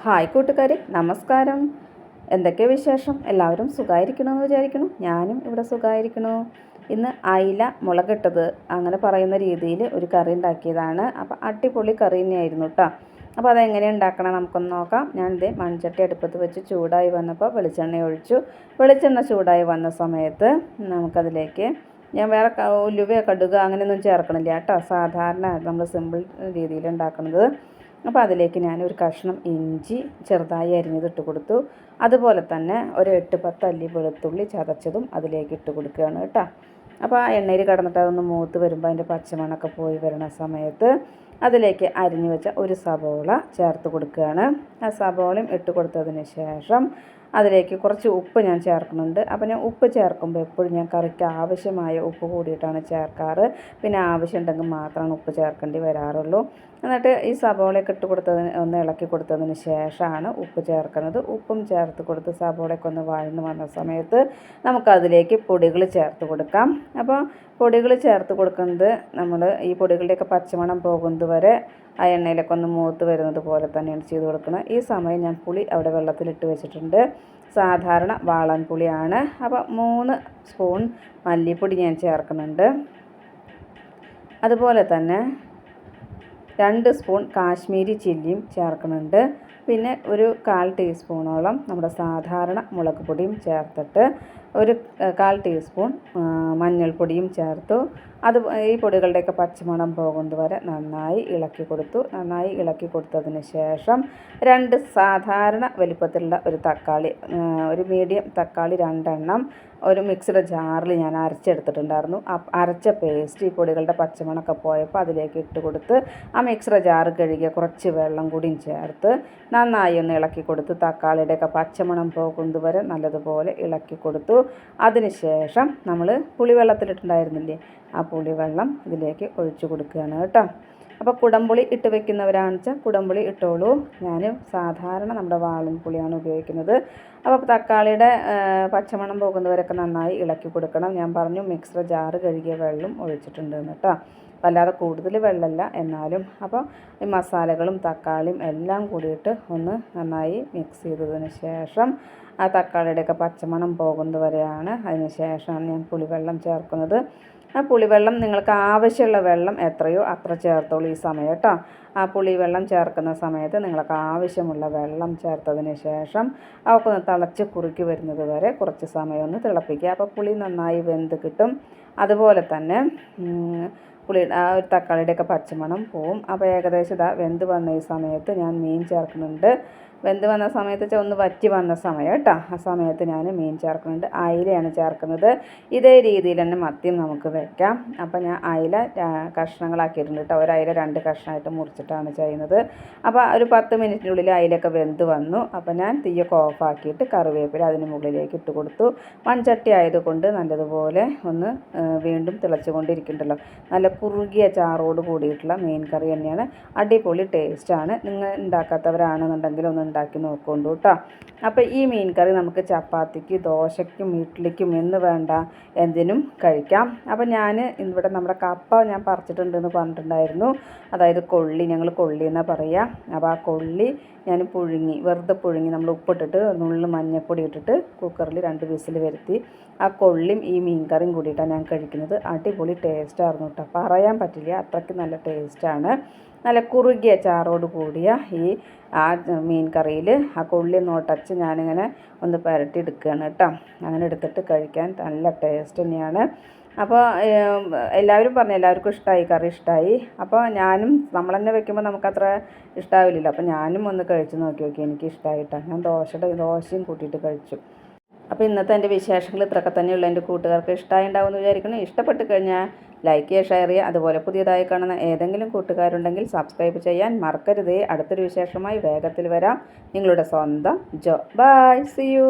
Hi കൂട്ടുകാരെ, നമസ്കാരം. എന്തൊക്കെ വിശേഷം? എല്ലാവരും സുഖമായിരിക്കണമെന്ന് വിചാരിക്കുന്നു. ഞാനും ഇവിടെ സുഖമായിരിക്കണു. ഇന്ന് അയില മുളകിട്ടത് അങ്ങനെ പറയുന്ന രീതിയിൽ ഒരു കറി ഉണ്ടാക്കിയതാണ്. അപ്പോൾ അടിപൊളി കറി തന്നെയായിരുന്നു കേട്ടോ. അപ്പോൾ അതെങ്ങനെ ഉണ്ടാക്കണം നമുക്കൊന്ന് നോക്കാം. ഞാനിത് മൺചട്ടി അടുപ്പത്ത് വെച്ച് ചൂടായി വന്നപ്പോൾ വെളിച്ചെണ്ണ ഒഴിച്ചു. വെളിച്ചെണ്ണ ചൂടായി വന്ന സമയത്ത് നമുക്കതിലേക്ക് ഞാൻ വേറെ ഉലുവയോ കടുക് അങ്ങനെയൊന്നും ചേർക്കണില്ല കേട്ടോ. സാധാരണ നമ്മൾ സിമ്പിൾ രീതിയിൽ ഉണ്ടാക്കുന്നത്. അപ്പോൾ അതിലേക്ക് ഞാൻ ഒരു കഷ്ണം ഇഞ്ചി ചെറുതായി അരിഞ്ഞത് ഇട്ട് കൊടുത്തു. അതുപോലെ തന്നെ ഒരു 8-10 അല്ലി വെളുത്തുള്ളി ചതച്ചതും അതിലേക്ക് ഇട്ട് കൊടുക്കുകയാണ് കേട്ടോ. അപ്പോൾ ആ എണ്ണയിൽ കിടന്നിട്ട് അതൊന്ന് മൂത്ത് വരുമ്പോൾ അതിൻ്റെ പച്ചമണമൊക്കെ പോയി വരുന്ന സമയത്ത് അതിലേക്ക് അരിഞ്ഞു വെച്ച ഒരു സബോള ചേർത്ത് കൊടുക്കുകയാണ്. ആ സബോളയും ഇട്ട് കൊടുത്തതിന് ശേഷം അതിലേക്ക് കുറച്ച് ഉപ്പ് ഞാൻ ചേർക്കുന്നുണ്ട്. അപ്പോൾ ഞാൻ ഉപ്പ് ചേർക്കുമ്പോൾ എപ്പോഴും ഞാൻ കറിക്ക് ആവശ്യമായ ഉപ്പ് കൂടിയിട്ടാണ് ചേർക്കാറ്. പിന്നെ ആവശ്യമുണ്ടെങ്കിൽ മാത്രമാണ് ഉപ്പ് ചേർക്കേണ്ടി വരാറുള്ളൂ. എന്നിട്ട് ഈ സബോളയൊക്കെ ഇട്ട് കൊടുത്തതിന് ഒന്ന് ഇളക്കി കൊടുത്തതിന് ശേഷമാണ് ഉപ്പ് ചേർക്കുന്നത്. ഉപ്പും ചേർത്ത് കൊടുത്ത് സബോളയൊക്കെ ഒന്ന് വഴന്ന് വന്ന സമയത്ത് നമുക്കതിലേക്ക് പൊടികൾ ചേർത്ത് കൊടുക്കാം. അപ്പോൾ പൊടികൾ ചേർത്ത് കൊടുക്കുന്നത് നമ്മൾ ഈ പൊടികളുടെയൊക്കെ പച്ചമണം പോകുന്നത് വരെ ആ എണ്ണയിലൊക്കെ ഒന്ന് മൂത്ത് വരുന്നത് പോലെ തന്നെയാണ് ചെയ്ത് കൊടുക്കുന്നത്. ഈ സമയം ഞാൻ പുളി അവിടെ വെള്ളത്തിലിട്ട് വെച്ചിട്ടുണ്ട്. സാധാരണ വാളൻ പുളിയാണ്. അപ്പോൾ 3 സ്പൂൺ മല്ലിപ്പൊടി ഞാൻ ചേർക്കുന്നുണ്ട്. അതുപോലെ തന്നെ 2 സ്പൂൺ കാശ്മീരി ചില്ലിയും ചേർക്കുന്നുണ്ട്. പിന്നെ ഒരു 1/4 ടീസ്പൂണോളം നമ്മുടെ സാധാരണ മുളക് പൊടിയും ചേർത്തിട്ട് ഒരു 1/4 ടീസ്പൂൺ മഞ്ഞൾപ്പൊടിയും ചേർത്തു. ഈ പൊടികളുടെയൊക്കെ പച്ചമണം പോകുന്നത് വരെ നന്നായി ഇളക്കി കൊടുത്തു. നന്നായി ഇളക്കി കൊടുത്തതിന് ശേഷം 2 സാധാരണ വലിപ്പത്തിലുള്ള ഒരു തക്കാളി, ഒരു മീഡിയം തക്കാളി 2 എണ്ണം ഒരു മിക്സിയുടെ ജാറിൽ ഞാൻ അരച്ചെടുത്തിട്ടുണ്ടായിരുന്നു. അരച്ച പേസ്റ്റ് ഈ പൊടികളുടെ പച്ചമണമൊക്കെ പോയപ്പോൾ അതിലേക്ക് ഇട്ട് കൊടുത്ത് ആ മിക്സിയുടെ ജാറ് കഴുകിയ കുറച്ച് വെള്ളം കൂടിയും ചേർത്ത് നന്നായി ഒന്ന് ഇളക്കി കൊടുത്ത് തക്കാളിയുടെയൊക്കെ പച്ചമണം പോകുന്നത് വരെ നല്ലതുപോലെ ഇളക്കി കൊടുത്തു. അതിന് ശേഷം നമ്മൾ പുളിവെള്ളത്തിലിട്ടുണ്ടായിരുന്നില്ലേ, ആ പുളിവെള്ളം ഇതിലേക്ക് ഒഴിച്ചു കൊടുക്കുകയാണ് കേട്ടോ. അപ്പോൾ കുടംപുളി ഇട്ട് വെക്കുന്നവരാണെന്ന് വെച്ചാൽ കുടംപുളി ഇട്ടോളൂ. ഞാൻ സാധാരണ നമ്മുടെ വാളൻ പുളിയാണ് ഉപയോഗിക്കുന്നത്. അപ്പോൾ തക്കാളിയുടെ പച്ചമണം പോകുന്നവരൊക്കെ നന്നായി ഇളക്കി കൊടുക്കണം. ഞാൻ പറഞ്ഞു മിക്സർ ജാറ് കഴുകിയ വെള്ളം ഒഴിച്ചിട്ടുണ്ടെന്ന് കേട്ടോ. വല്ലാതെ കൂടുതൽ വെള്ളമല്ല എന്നാലും. അപ്പോൾ ഈ മസാലകളും തക്കാളിയും എല്ലാം കൂടിയിട്ട് ഒന്ന് നന്നായി മിക്സ് ചെയ്തതിന് ശേഷം ആ തക്കാളിയുടെയൊക്കെ പച്ചമണം പോകുന്നത് വരെയാണ്. അതിന് ശേഷമാണ് ഞാൻ പുളിവെള്ളം ചേർക്കുന്നത്. ആ പുളിവെള്ളം നിങ്ങൾക്ക് ആവശ്യമുള്ള വെള്ളം എത്രയോ അത്ര ചേർത്തോളൂ ഈ സമയം കേട്ടോ. ആ പുളിവെള്ളം ചേർക്കുന്ന സമയത്ത് നിങ്ങൾക്ക് ആവശ്യമുള്ള വെള്ളം ചേർത്തതിന് ശേഷം അവക്കൊന്ന് തിളച്ച് കുറുക്കി വരുന്നത് വരെ കുറച്ച് സമയം ഒന്ന് തിളപ്പിക്കുക. അപ്പോൾ പുളി നന്നായി വെന്ത് കിട്ടും. അതുപോലെ തന്നെ ആ ഒരു തക്കാളിയുടെയൊക്കെ പച്ചമണം പോവും. അപ്പോൾ ഏകദേശം ഇതാ വെന്ത് വന്ന ഈ സമയത്ത് ഞാൻ മീൻ ചേർക്കുന്നുണ്ട്. വെന്ത് വന്ന സമയത്ത് ഒന്ന് വറ്റി വന്ന സമയം കേട്ടോ. ആ സമയത്ത് ഞാൻ മീൻ ചേർക്കുന്നുണ്ട്. അയിലയാണ് ചേർക്കുന്നത്. ഇതേ രീതിയിൽ തന്നെ മത്തിയും നമുക്ക് വെക്കാം. അപ്പോൾ ഞാൻ അയില കഷ്ണങ്ങളാക്കിയിട്ടുണ്ട് കേട്ടോ. ഒരു അയില 2 കഷ്ണമായിട്ട് മുറിച്ചിട്ടാണ് ചെയ്യുന്നത്. അപ്പോൾ ഒരു 10 മിനിറ്റിനുള്ളിൽ അയിലൊക്കെ വെന്ത് വന്നു. അപ്പോൾ ഞാൻ തീയൊക്കെ ഓഫാക്കിയിട്ട് കറിവേപ്പില അതിന് മുകളിലേക്ക് ഇട്ട് കൊടുത്തു. മൺചട്ടി ആയതുകൊണ്ട് നല്ലതുപോലെ ഒന്ന് വീണ്ടും തിളച്ചുകൊണ്ടിരിക്കുന്നുണ്ടല്ലോ. നല്ല കുറുകിയ ചാറോട് കൂടിയിട്ടുള്ള മീൻ കറി തന്നെയാണ്. അടിപൊളി ടേസ്റ്റാണ്. നിങ്ങൾ ഉണ്ടാക്കാത്തവരാണെന്നുണ്ടെങ്കിൽ ഒന്ന് ഉണ്ടാക്കി നോക്കൊണ്ടു കേട്ടോ. അപ്പോൾ ഈ മീൻ കറി നമുക്ക് ചപ്പാത്തിക്ക്, ദോശയ്ക്കും, ഇഡ്ഡലിക്കും എന്ന് വേണ്ട എന്തിനും കഴിക്കാം. അപ്പോൾ ഞാൻ ഇവിടെ നമ്മുടെ കപ്പ ഞാൻ പറിച്ചിട്ടുണ്ടെന്ന് പറഞ്ഞിട്ടുണ്ടായിരുന്നു. അതായത് കൊള്ളി, ഞങ്ങൾ കൊള്ളി എന്നാണ് പറയുക. അപ്പോൾ ആ കൊള്ളി ഞാൻ വെറുതെ പുഴുങ്ങി നമ്മൾ ഉപ്പിട്ടിട്ട് നുള്ളി മഞ്ഞൾപ്പൊടി ഇട്ടിട്ട് കുക്കറിൽ 2 വിസിൽ വരുത്തി ആ കൊള്ളിയും ഈ മീൻ കറിയും കൂടിയിട്ടാണ് ഞാൻ കഴിക്കുന്നത്. അടിപൊളി ടേസ്റ്റായിരുന്നു കേട്ടോ. പറയാൻ പറ്റില്ല, അത്രയ്ക്ക് നല്ല ടേസ്റ്റാണ്. നല്ല കുറുകിയ ചാറോട് കൂടിയ ആ മീൻ കറിയിൽ ആ കൊള്ളി നോട്ടച്ച് ഞാനിങ്ങനെ ഒന്ന് പുരട്ടി എടുക്കുകയാണ് കേട്ടോ. അങ്ങനെ എടുത്തിട്ട് കഴിക്കാൻ നല്ല ടേസ്റ്റ് തന്നെയാണ്. അപ്പോൾ എല്ലാവരും പറഞ്ഞു എല്ലാവർക്കും ഇഷ്ടമായി, കറി ഇഷ്ടമായി. അപ്പോൾ ഞാനും നമ്മൾ തന്നെ വെക്കുമ്പോൾ നമുക്കത്ര ഇഷ്ടമാവില്ലല്ലോ. അപ്പോൾ ഞാനും ഒന്ന് കഴിച്ച് നോക്കി എനിക്ക് ഇഷ്ടമായിട്ടാണ്. ഞാൻ ദോശയും കൂട്ടിയിട്ട് കഴിച്ചു. അപ്പോൾ ഇന്നത്തെ എൻ്റെ വിശേഷങ്ങൾ ഇത്രയൊക്കെ തന്നെയുള്ള എൻ്റെ കൂട്ടുകാർക്ക് ഇഷ്ടമായി ഉണ്ടാവുമെന്ന് വിചാരിക്കുന്നു. ഇഷ്ടപ്പെട്ട് കഴിഞ്ഞാൽ ലൈക്ക് ചെയ്യുക, ഷെയർ ചെയ്യുക. അതുപോലെ പുതിയതായി കാണുന്ന ഏതെങ്കിലും കൂട്ടുകാരുണ്ടെങ്കിൽ സബ്സ്ക്രൈബ് ചെയ്യാൻ മറക്കരുത്. അടുത്തൊരു വിശേഷമായി വേഗത്തിൽ വരാം. നിങ്ങളുടെ സ്വന്തം ജോ. By, C U.